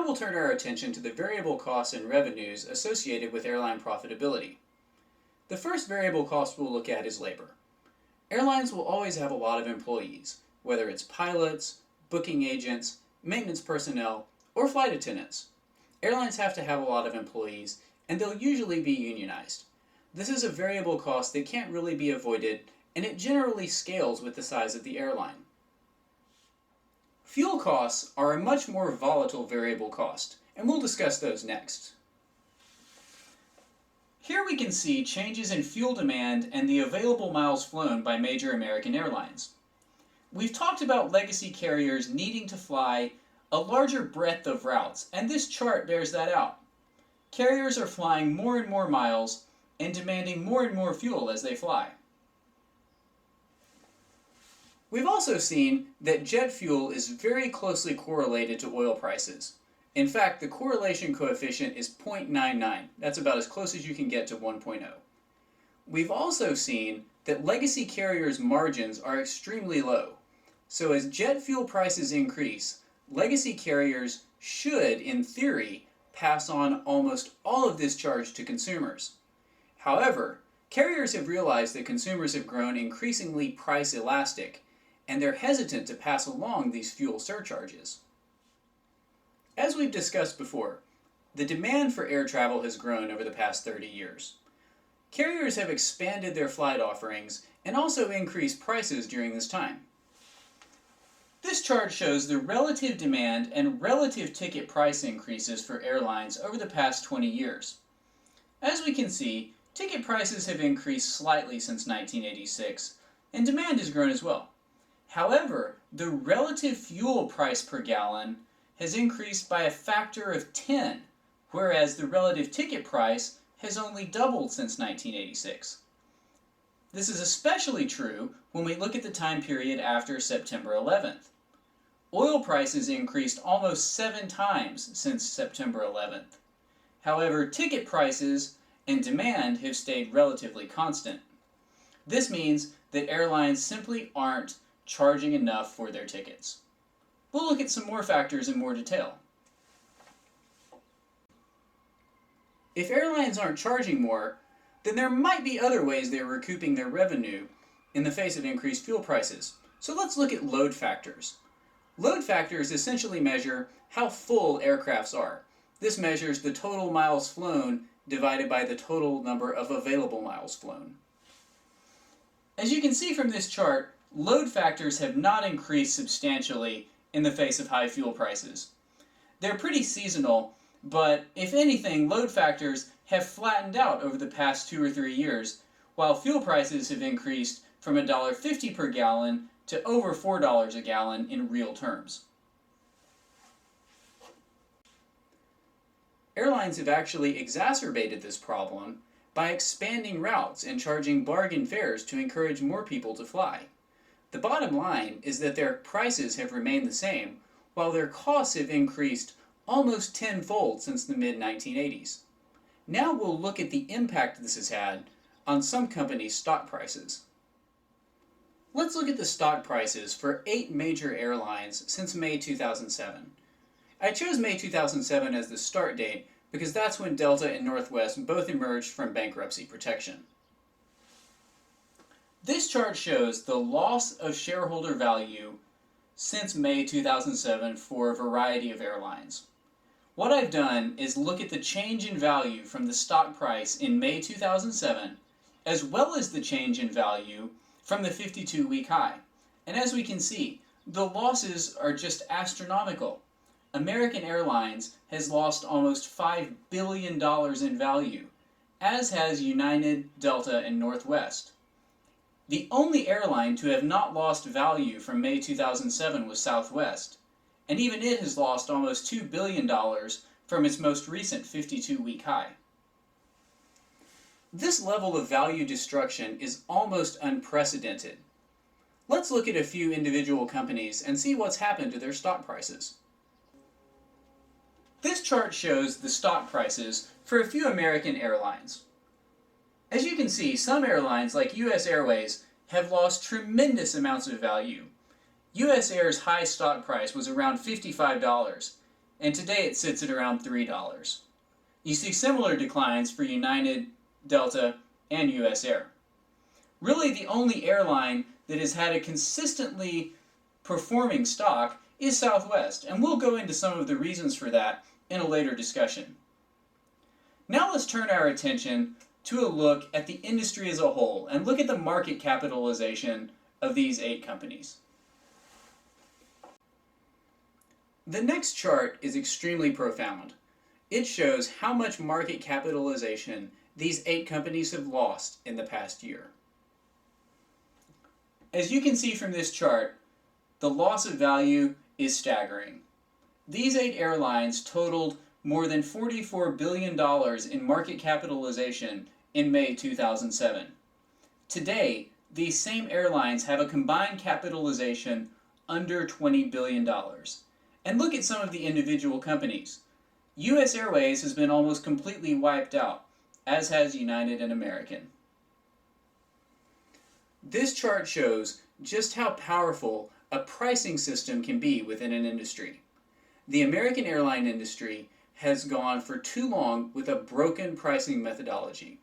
we'll turn our attention to the variable costs and revenues associated with airline profitability. The first variable cost we'll look at is labor. Airlines will always have a lot of employees, whether it's pilots, booking agents, maintenance personnel, or flight attendants. Airlines have to have a lot of employees, and they'll usually be unionized. This is a variable cost that can't really be avoided, and it generally scales with the size of the airline. Fuel costs are a much more volatile variable cost, and we'll discuss those next. Here we can see changes in fuel demand and the available miles flown by major American airlines. We've talked about legacy carriers needing to fly a larger breadth of routes, and this chart bears that out. Carriers are flying more and more miles and demanding more and more fuel as they fly. We've also seen that jet fuel is very closely correlated to oil prices. In fact, the correlation coefficient is 0.99. That's about as close as you can get to 1.0. We've also seen that legacy carriers' margins are extremely low. So as jet fuel prices increase, legacy carriers should, in theory, pass on almost all of this charge to consumers. However, carriers have realized that consumers have grown increasingly price elastic, and they're hesitant to pass along these fuel surcharges. As we've discussed before, the demand for air travel has grown over the past 30 years. Carriers have expanded their flight offerings and also increased prices during this time. This chart shows the relative demand and relative ticket price increases for airlines over the past 20 years. As we can see, ticket prices have increased slightly since 1986, and demand has grown as well. However, the relative fuel price per gallon has increased by a factor of 10, whereas the relative ticket price has only doubled since 1986. This is especially true when we look at the time period after September 11th. Oil prices increased almost 7 times since September 11th. However, ticket prices and demand have stayed relatively constant. This means that airlines simply aren't charging enough for their tickets. We'll look at some more factors in more detail. If airlines aren't charging more, then there might be other ways they're recouping their revenue in the face of increased fuel prices. So let's look at load factors. Load factors essentially measure how full aircrafts are. This measures the total miles flown divided by the total number of available miles flown. As you can see from this chart, load factors have not increased substantially in the face of high fuel prices. They're pretty seasonal, but if anything, load factors have flattened out over the past 2 or 3 years, while fuel prices have increased from $1.50 per gallon to over $4 a gallon in real terms. Airlines have actually exacerbated this problem by expanding routes and charging bargain fares to encourage more people to fly. The bottom line is that their prices have remained the same, while their costs have increased almost tenfold since the mid-1980s. Now we'll look at the impact this has had on some companies' stock prices. Let's look at the stock prices for 8 major airlines since May 2007. I chose May 2007 as the start date because that's when Delta and Northwest both emerged from bankruptcy protection. This chart shows the loss of shareholder value since May 2007 for a variety of airlines. What I've done is look at the change in value from the stock price in May 2007, as well as the change in value from the 52-week high. And as we can see, the losses are just astronomical. American Airlines has lost almost $5 billion in value, as has United, Delta, and Northwest. The only airline to have not lost value from May 2007 was Southwest, and even it has lost almost $2 billion from its most recent 52-week high. This level of value destruction is almost unprecedented. Let's look at a few individual companies and see what's happened to their stock prices. This chart shows the stock prices for a few American airlines. As you can see, some airlines like US Airways have lost tremendous amounts of value. US Air's high stock price was around $55, and today it sits at around $3. You see similar declines for United, Delta, and US Air. Really, the only airline that has had a consistently performing stock is Southwest, and we'll go into some of the reasons for that in a later discussion. Now let's turn our attention to a look at the industry as a whole and look at the market capitalization of these 8 companies. The next chart is extremely profound. It shows how much market capitalization these 8 companies have lost in the past year. As you can see from this chart, the loss of value is staggering. These 8 airlines totaled more than $44 billion in market capitalization in May 2007. Today, these same airlines have a combined capitalization under $20 billion. And look at some of the individual companies. US Airways has been almost completely wiped out, as has United and American. This chart shows just how powerful a pricing system can be within an industry. The American airline industry has gone for too long with a broken pricing methodology.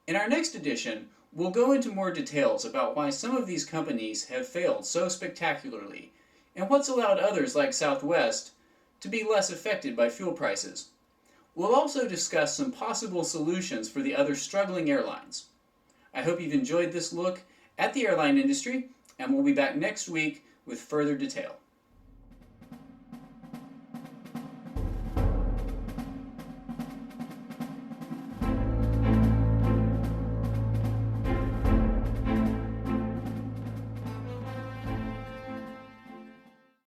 In our next edition, we'll go into more details about why some of these companies have failed so spectacularly, and what's allowed others like Southwest to be less affected by fuel prices. We'll also discuss some possible solutions for the other struggling airlines. I hope you've enjoyed this look at the airline industry, and we'll be back next week with further detail.